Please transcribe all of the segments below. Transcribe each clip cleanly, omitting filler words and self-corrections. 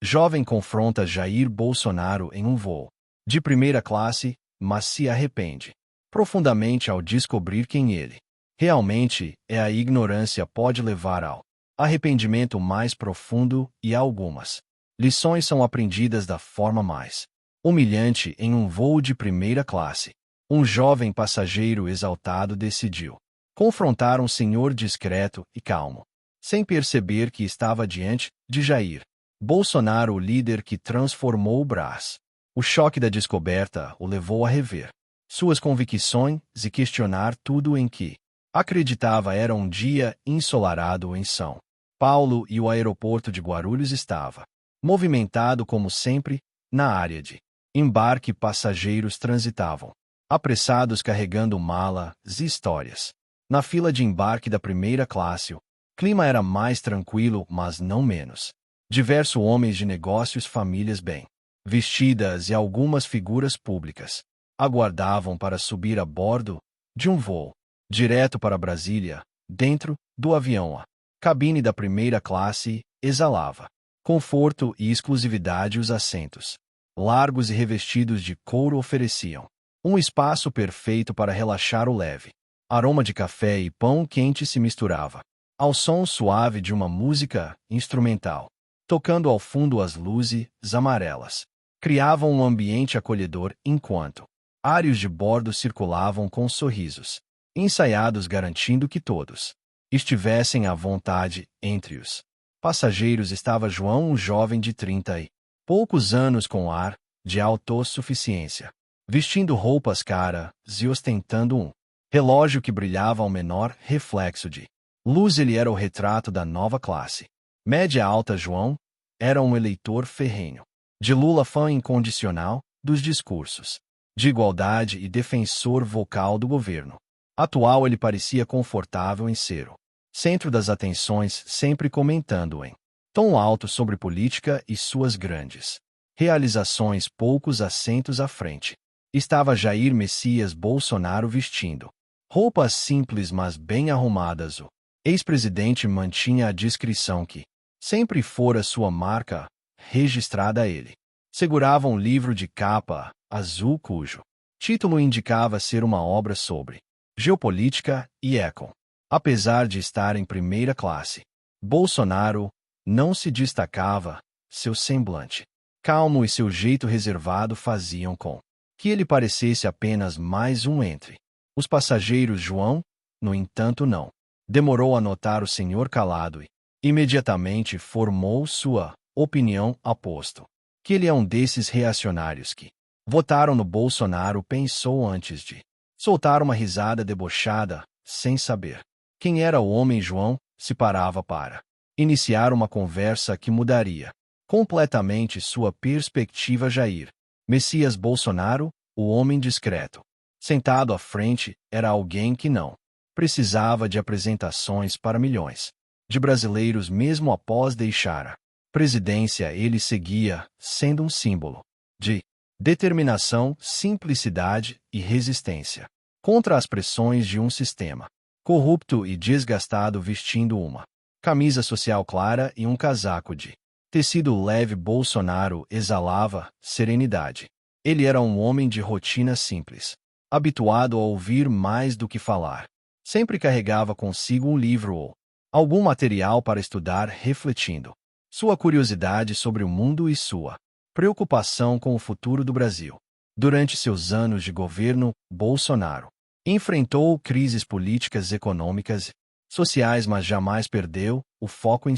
Jovem confronta Jair Bolsonaro em um voo de primeira classe, mas se arrepende profundamente ao descobrir quem ele realmente é. A ignorância pode levar ao arrependimento mais profundo e algumas lições são aprendidas da forma mais humilhante em um voo de primeira classe. Um jovem passageiro exaltado decidiu confrontar um senhor discreto e calmo, sem perceber que estava diante de Jair Bolsonaro, o líder que transformou o Brás. O choque da descoberta o levou a rever suas convicções e questionar tudo em que acreditava. Era um dia ensolarado em São Paulo e o aeroporto de Guarulhos estava movimentado como sempre. Na área de embarque, passageiros transitavam apressados carregando malas e histórias. Na fila de embarque da primeira classe, o clima era mais tranquilo, mas não menos. Diversos homens de negócios, famílias bem vestidas e algumas figuras públicas aguardavam para subir a bordo de um voo direto para Brasília. Dentro do avião, a cabine da primeira classe exalava conforto e exclusividade. Os assentos, largos e revestidos de couro, ofereciam um espaço perfeito para relaxar. O leve aroma de café e pão quente se misturava ao som suave de uma música instrumental, tocando ao fundo. As luzes amarelas criavam um ambiente acolhedor, enquanto áreas de bordo circulavam com sorrisos ensaiados, garantindo que todos estivessem à vontade. Entre os passageiros estava João, um jovem de 30 e poucos anos com ar de autossuficiência, vestindo roupas caras e ostentando um relógio que brilhava ao menor reflexo de luz. Ele era o retrato da nova classe média alta. João era um eleitor ferrenho de Lula, fã incondicional dos discursos de igualdade e defensor vocal do governo atual. Ele parecia confortável em ser o centro das atenções, sempre comentando em tom alto sobre política e suas grandes realizações. Poucos assentos à frente estava Jair Messias Bolsonaro, vestindo roupas simples mas bem arrumadas. O ex-presidente mantinha a discrição que sempre fora sua marca registrada. Ele segurava um livro de capa azul cujo título indicava ser uma obra sobre geopolítica e eco. Apesar de estar em primeira classe, Bolsonaro não se destacava. Seu semblante calmo e seu jeito reservado faziam com que ele parecesse apenas mais um entre os passageiros. João, no entanto, não demorou a notar o senhor calado e imediatamente formou sua opinião, aposto que ele é um desses reacionários que votaram no Bolsonaro. Pensou antes de soltar uma risada debochada, sem saber quem era o homem. João se parava para iniciar uma conversa que mudaria completamente sua perspectiva. Jair Messias Bolsonaro, o homem discreto, sentado à frente, era alguém que não precisava de apresentações para milhões de brasileiros. Mesmo após deixar a presidência, ele seguia sendo um símbolo de determinação, simplicidade e resistência contra as pressões de um sistema corrupto e desgastado. Vestindo uma camisa social clara e um casaco de tecido leve, Bolsonaro exalava serenidade. Ele era um homem de rotina simples, habituado a ouvir mais do que falar. Sempre carregava consigo um livro ou algum material para estudar, refletindo sua curiosidade sobre o mundo e sua preocupação com o futuro do Brasil. Durante seus anos de governo, Bolsonaro enfrentou crises políticas, econômicas e sociais, mas jamais perdeu o foco em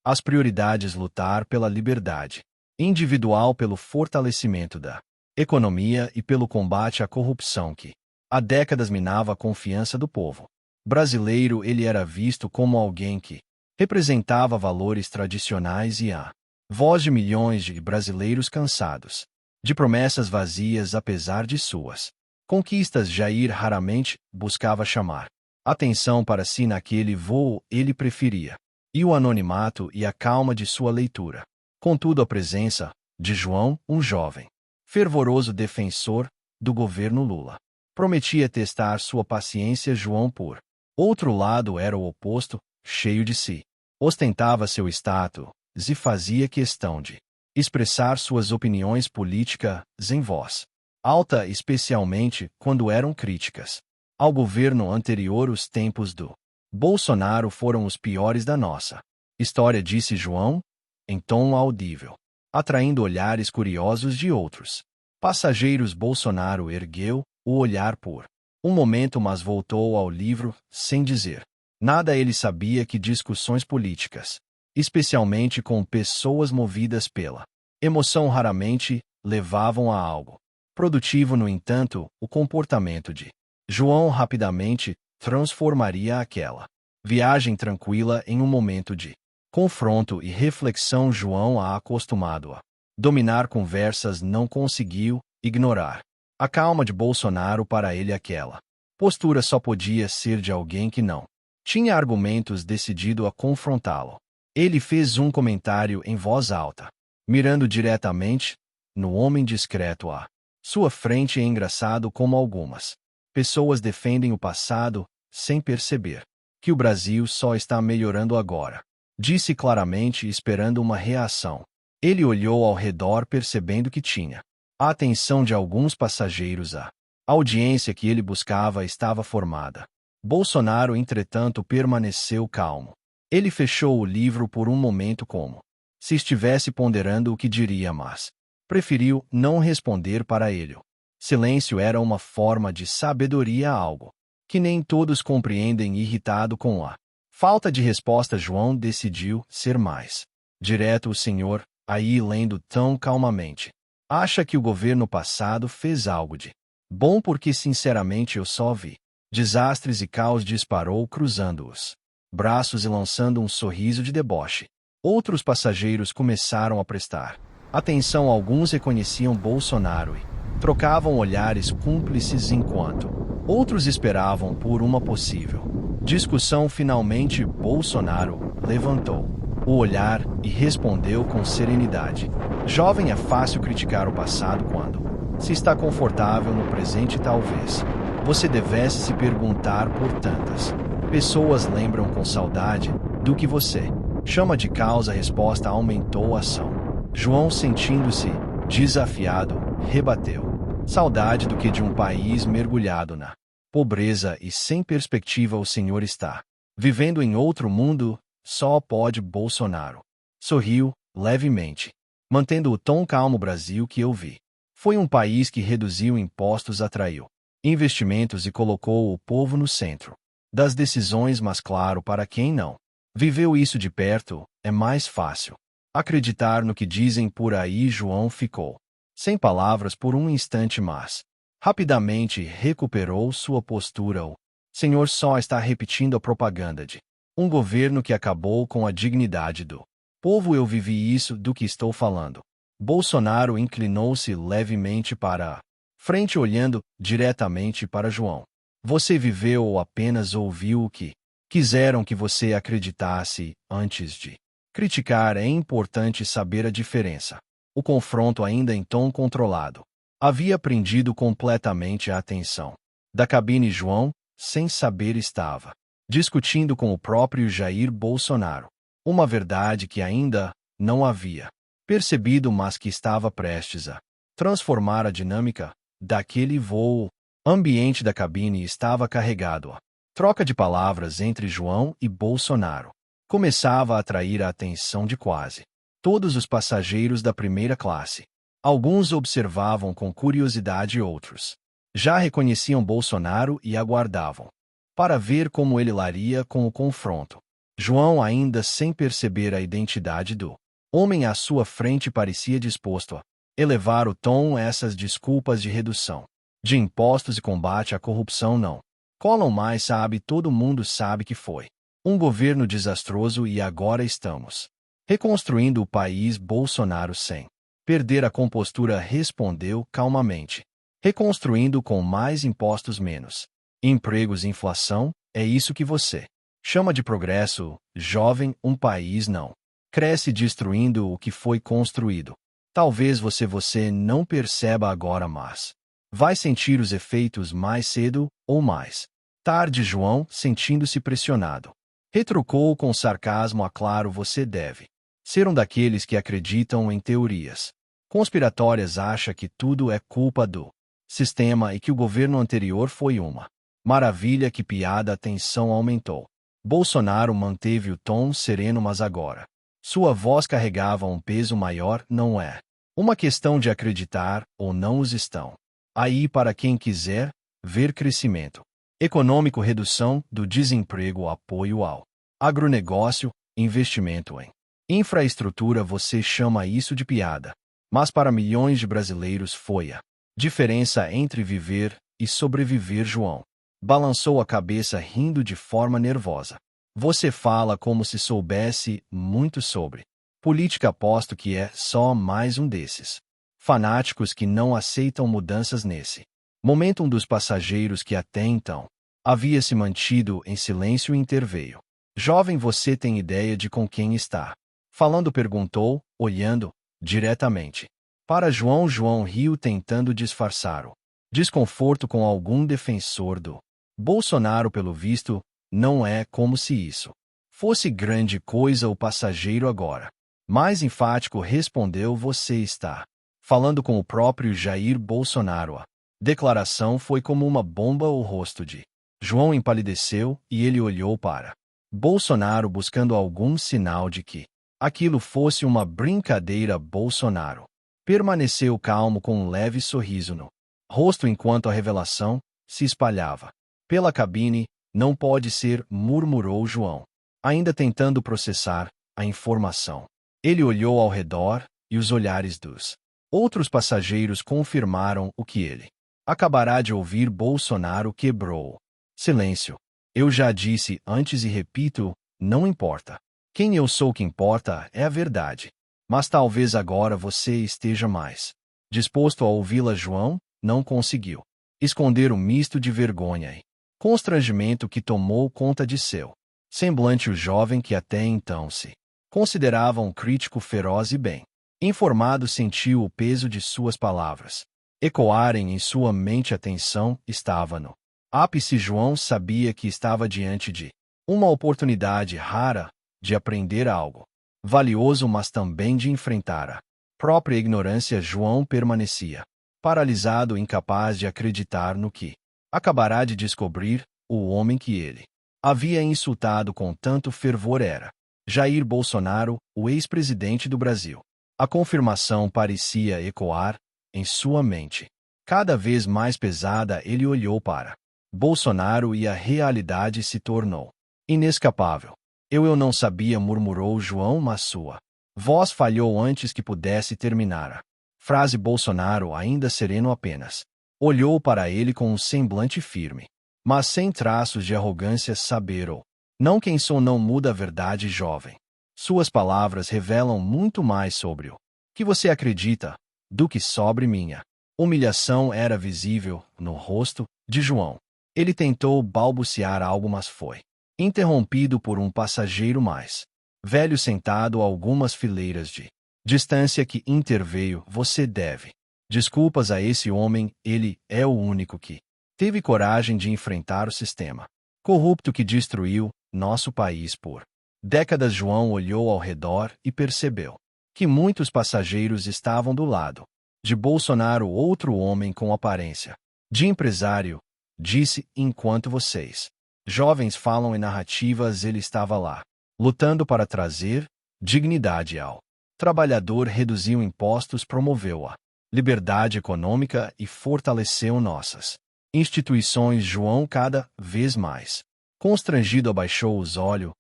as prioridades: lutar pela liberdade individual, pelo fortalecimento da economia e pelo combate à corrupção que há décadas minava a confiança do povo brasileiro. Ele era visto como alguém que representava valores tradicionais e a voz de milhões de brasileiros cansados de promessas vazias. Apesar de suas conquistas, Jair raramente buscava chamar atenção para si. Naquele voo, ele preferia o anonimato e a calma de sua leitura. Contudo, a presença de João, um jovem fervoroso defensor do governo Lula, prometia testar sua paciência. João, por outro lado, era o oposto, cheio de si. Ostentava seu status e fazia questão de expressar suas opiniões políticas em voz alta, especialmente quando eram críticas ao governo anterior. Os tempos do Bolsonaro foram os piores da nossa história, disse João, em tom audível, atraindo olhares curiosos de outros passageiros. Bolsonaro ergueu o olhar por um momento, mas voltou ao livro sem dizer nada. Ele sabia que discussões políticas, especialmente com pessoas movidas pela emoção, raramente levavam a algo produtivo. No entanto, o comportamento de João rapidamente transformaria aquela viagem tranquila em um momento de confronto e reflexão. João, acostumado a dominar conversas, não conseguiu ignorar a calma de Bolsonaro. Para ele, aquela postura só podia ser de alguém que não tinha argumentos, decidido a confrontá-lo. Ele fez um comentário em voz alta, mirando diretamente no homem discreto à sua frente. É engraçado como algumas pessoas defendem o passado sem perceber que o Brasil só está melhorando agora, disse claramente, esperando uma reação. Ele olhou ao redor, percebendo que tinha a atenção de alguns passageiros. A audiência que ele buscava estava formada. Bolsonaro, entretanto, permaneceu calmo. Ele fechou o livro por um momento, como se estivesse ponderando o que diria, mas preferiu não responder. Para ele, o silêncio era uma forma de sabedoria, algo que nem todos compreendem. Irritado com a falta de resposta, João decidiu ser mais direto. O senhor, aí lendo tão calmamente, acha que o governo passado fez algo de bom? Porque, sinceramente, eu só vi desastres e caos, disparou, cruzando os braços e lançando um sorriso de deboche. Outros passageiros começaram a prestar atenção. Alguns reconheciam Bolsonaro e trocavam olhares cúmplices, enquanto outros esperavam por uma possível discussão. Finalmente, Bolsonaro levantou o olhar e respondeu com serenidade: jovem, é fácil criticar o passado quando se está confortável no presente. Talvez você devesse se perguntar por tantas pessoas lembram com saudade do que você chama de causa. A resposta aumentou a ação. João, sentindo-se desafiado, rebateu: saudade do que? De um país mergulhado na pobreza e sem perspectiva. O senhor está vivendo em outro mundo, só pode. Bolsonaro sorriu levemente, mantendo o tom calmo. O Brasil que eu vi foi um país que reduziu impostos, atraiu investimentos e colocou o povo no centro das decisões. Mas, claro, para quem não viveu isso de perto, é mais fácil acreditar no que dizem por aí. João ficou sem palavras por um instante, mas rapidamente recuperou sua postura. O senhor só está repetindo a propaganda de um governo que acabou com a dignidade do povo. Eu vivi isso do que estou falando. Bolsonaro inclinou-se levemente para a frente, olhando diretamente para João. Você viveu ou apenas ouviu o que quiseram que você acreditasse? Antes de criticar, é importante saber a diferença. O confronto, ainda em tom controlado, havia prendido completamente a atenção da cabine. João, sem saber, estava discutindo com o próprio Jair Bolsonaro uma verdade que ainda não havia percebido, mas que estava prestes a transformar a dinâmica daquele voo. O ambiente da cabine estava carregado. A troca de palavras entre João e Bolsonaro começava a atrair a atenção de quase todos os passageiros da primeira classe. Alguns observavam com curiosidade, outros já reconheciam Bolsonaro e aguardavam para ver como ele laria com o confronto. João, ainda sem perceber a identidade do homem à sua frente, parecia disposto a elevar o tom. Essas desculpas de redução de impostos e combate à corrupção não colam mais, sabe? Todo mundo sabe que foi um governo desastroso e agora estamos reconstruindo o país. Bolsonaro, sem perder a compostura, respondeu calmamente: reconstruindo com mais impostos, menos empregos e inflação? É isso que você chama de progresso, jovem? Um país não cresce destruindo o que foi construído. Talvez você não perceba agora, mas vai sentir os efeitos mais cedo ou mais tarde. João, sentindo-se pressionado, retrucou com sarcasmo: claro, você deve Ser um daqueles que acreditam em teorias conspiratórias acha que tudo é culpa do sistema e que o governo anterior foi uma maravilha. Que piada. A tensão aumentou. Bolsonaro manteve o tom sereno, mas agora sua voz carregava um peso maior. Não é uma questão de acreditar ou não, os estão aí para quem quiser ver crescimento econômico, redução do desemprego, apoio ao agronegócio, investimento em infraestrutura. Você chama isso de piada, mas para milhões de brasileiros foi a diferença entre viver e sobreviver. João balançou a cabeça, rindo de forma nervosa. Você fala como se soubesse muito sobre política. Aposto que é só mais um desses fanáticos que não aceitam mudanças. Nesse momento, um dos passageiros, que até então havia se mantido em silêncio, interveio. Jovem, você tem ideia de com quem está falando? Perguntou, olhando diretamente para João. João riu, tentando disfarçar o desconforto com algum defensor do Bolsonaro. Pelo visto, não é como se isso fosse grande coisa. O passageiro, agora mais enfático, respondeu: você está falando com o próprio Jair Bolsonaro. A declaração foi como uma bomba. O rosto de João empalideceu e ele olhou para Bolsonaro, buscando algum sinal de que aquilo fosse uma brincadeira. Bolsonaro permaneceu calmo, com um leve sorriso no rosto, enquanto a revelação se espalhava pela cabine. Não pode ser, murmurou João, ainda tentando processar a informação. Ele olhou ao redor e os olhares dos outros passageiros confirmaram o que ele acabará de ouvir. Bolsonaro quebrou silêncio. Eu já disse antes e repito, não importa quem eu sou, o que importa é a verdade. Mas talvez agora você esteja mais disposto a ouvi-la. João não conseguiu esconder o misto de vergonha e constrangimento que tomou conta de seu semblante. O jovem, que até então se considerava um crítico feroz e bem informado, sentiu o peso de suas palavras ecoarem em sua mente. A tensão estava no ápice. João sabia que estava diante de uma oportunidade rara de aprender algo valioso, mas também de enfrentar a própria ignorância. João permanecia paralisado, incapaz de acreditar no que acabará de descobrir. O homem que ele havia insultado com tanto fervor era Jair Bolsonaro, o ex-presidente do Brasil. A confirmação parecia ecoar em sua mente. Cada vez mais pesada, ele olhou para Bolsonaro e a realidade se tornou inescapável. Eu não sabia, murmurou João, mas sua voz falhou antes que pudesse terminar a frase. Bolsonaro, ainda sereno, apenas olhou para ele com um semblante firme, mas sem traços de arrogância. Saber ou não quem sou não muda a verdade, jovem. Suas palavras revelam muito mais sobre o que você acredita do que sobre minha humilhação. Era visível no rosto de João. Ele tentou balbuciar algo, mas foi interrompido por um passageiro mais velho sentado a algumas fileiras de distância, que interveio. Você deve desculpas a esse homem, ele é o único que teve coragem de enfrentar o sistema corrupto que destruiu nosso país por décadas. João olhou ao redor e percebeu que muitos passageiros estavam do lado de Bolsonaro. Outro homem com aparência de empresário disse: enquanto vocês jovens falam em narrativas, ele estava lá, lutando para trazer dignidade ao trabalhador, reduziu impostos, promoveu a liberdade econômica e fortaleceu nossas instituições. João, cada vez mais constrangido, abaixou os olhos.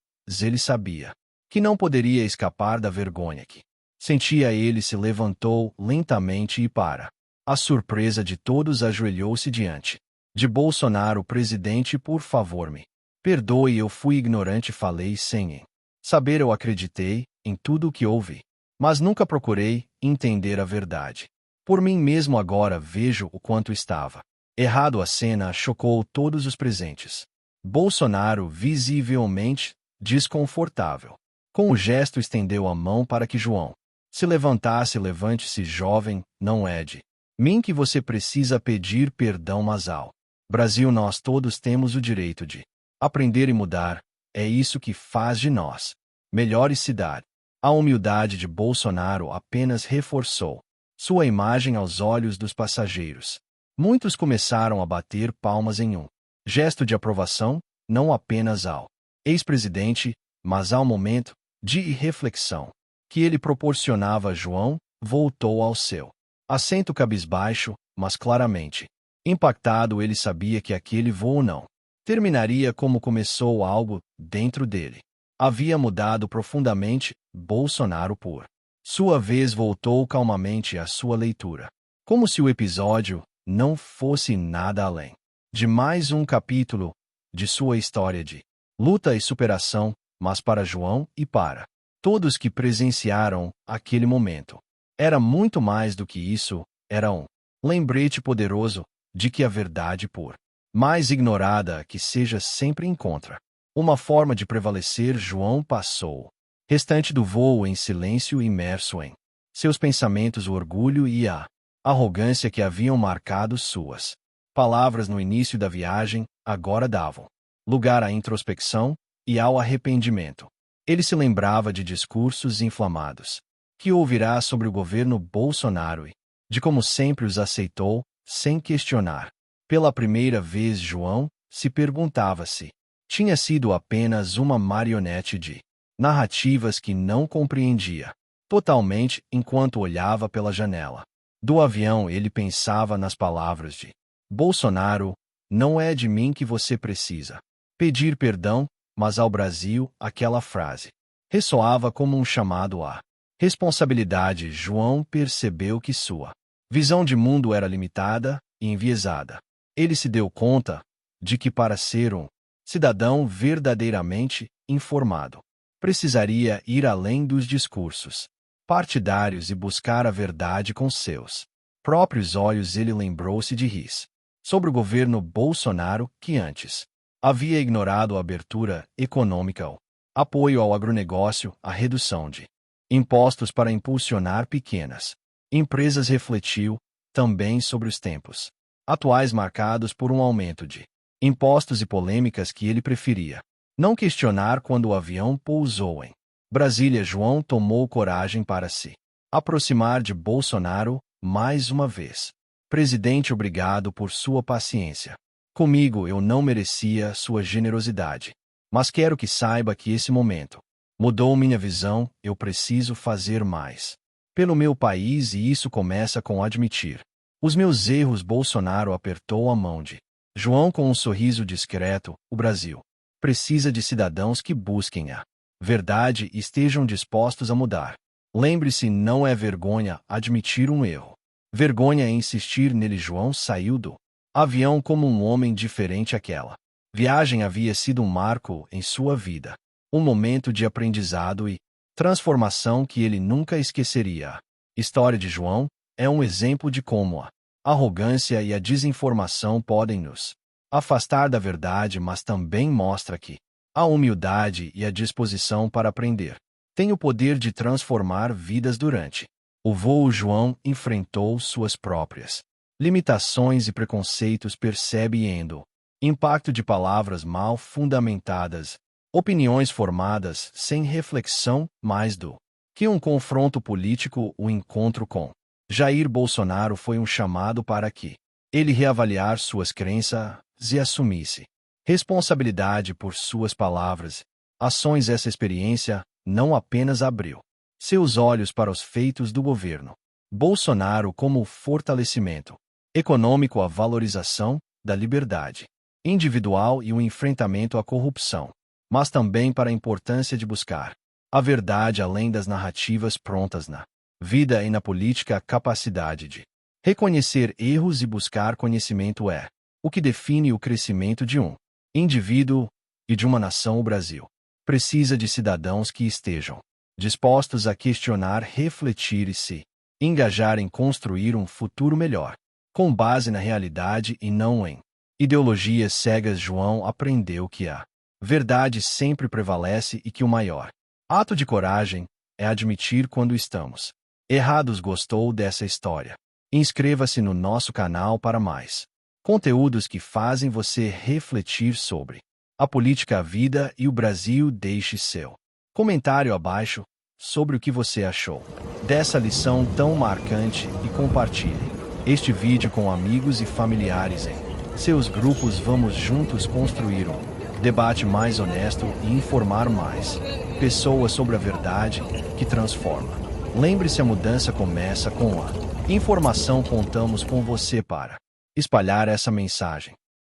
Ele sabia que não poderia escapar da vergonha que sentia. Ele se levantou lentamente e, para a surpresa de todos, ajoelhou-se diante de Bolsonaro. Presidente, por favor, me perdoe, eu fui ignorante, falei sem saber. Eu acreditei em tudo o que ouvi, mas nunca procurei entender a verdade por mim mesmo. Agora vejo o quanto estava errado. A cena chocou todos os presentes. Bolsonaro, visivelmente desconfortável, com o gesto estendeu a mão para que João se levantasse. Levante-se, jovem, não é de mim que você precisa pedir perdão, mas ao Brasil. Nós todos temos o direito de aprender e mudar. É isso que faz de nós melhores cidades. A humildade de Bolsonaro apenas reforçou sua imagem aos olhos dos passageiros. Muitos começaram a bater palmas em um gesto de aprovação, não apenas ao ex-presidente, mas ao momento de reflexão que ele proporcionava a João. Voltou ao seu assento cabisbaixo, mas claramente impactado. Ele sabia que aquele voo não terminaria como começou. Algo dentro dele havia mudado profundamente. Bolsonaro, por sua vez, voltou calmamente à sua leitura, como se o episódio não fosse nada além de mais um capítulo de sua história de luta e superação. Mas para João e para todos que presenciaram aquele momento, era muito mais do que isso. Era um lembrete poderoso de que a verdade, por mais ignorada que seja, sempre encontra uma forma de prevalecer. João passou o restante do voo em silêncio, imerso em seus pensamentos. O orgulho e a arrogância que haviam marcado suas palavras no início da viagem agora davam lugar à introspecção e ao arrependimento. Ele se lembrava de discursos inflamados que ouvirá sobre o governo Bolsonaro e de como sempre os aceitou, sem questionar. Pela primeira vez, João se perguntava se tinha sido apenas uma marionete de narrativas que não compreendia totalmente. Enquanto olhava pela janela do avião, ele pensava nas palavras de Bolsonaro: não é de mim que você precisa pedir perdão, mas ao Brasil. Aquela frase ressoava como um chamado à responsabilidade. João percebeu que sua visão de mundo era limitada e enviesada. Ele se deu conta de que, para ser um cidadão verdadeiramente informado, precisaria ir além dos discursos partidários e buscar a verdade com seus próprios olhos. Ele lembrou-se de ris sobre o governo Bolsonaro, que antes havia ignorado a abertura econômica, o apoio ao agronegócio, a redução de impostos para impulsionar pequenas empresas. Refletiu também sobre os tempos atuais marcados por um aumento de impostos e polêmicas que ele preferia não questionar. Quando o avião pousou em Brasília, João tomou coragem para se aproximar de Bolsonaro mais uma vez. Presidente, obrigado por sua paciência comigo. Eu não merecia sua generosidade, mas quero que saiba que esse momento mudou minha visão. Eu preciso fazer mais pelo meu país e isso começa com admitir os meus erros. Bolsonaro apertou a mão de João com um sorriso discreto. O Brasil precisa de cidadãos que busquem a verdade e estejam dispostos a mudar. Lembre-se, não é vergonha admitir um erro. Vergonha é insistir nele. João saiu do avião como um homem diferente. Aquela viagem havia sido um marco em sua vida, um momento de aprendizado e transformação que ele nunca esqueceria. A história de João é um exemplo de como a arrogância e a desinformação podem nos afastar da verdade, mas também mostra que a humildade e a disposição para aprender têm o poder de transformar vidas. Durante o voo, João enfrentou suas próprias limitações e preconceitos, percebendo o impacto de palavras mal fundamentadas, opiniões formadas sem reflexão. Mais do que um confronto político, o encontro com Jair Bolsonaro foi um chamado para que ele reavaliar suas crenças e assumisse responsabilidade por suas palavras, ações. Essa experiência não apenas abriu seus olhos para os feitos do governo Bolsonaro, como o fortalecimento econômico, a valorização da liberdade individual e o enfrentamento à corrupção, mas também para a importância de buscar a verdade além das narrativas prontas na vida e na política. A capacidade de reconhecer erros e buscar conhecimento é o que define o crescimento de um indivíduo e de uma nação. O Brasil precisa de cidadãos que estejam dispostos a questionar, refletir e se engajar em construir um futuro melhor, com base na realidade e não em ideologias cegas. João aprendeu que a verdade sempre prevalece e que o maior ato de coragem é admitir quando estamos errados. Gostou dessa história? Inscreva-se no nosso canal para mais conteúdos que fazem você refletir sobre a política, a vida e o Brasil. Deixe seu comentário abaixo sobre o que você achou dessa lição tão marcante e compartilhe este vídeo com amigos e familiares em seus grupos. Vamos juntos construir um debate mais honesto e informar mais pessoas sobre a verdade que transforma. Lembre-se, a mudança começa com a informação. Contamos com você para espalhar essa mensagem.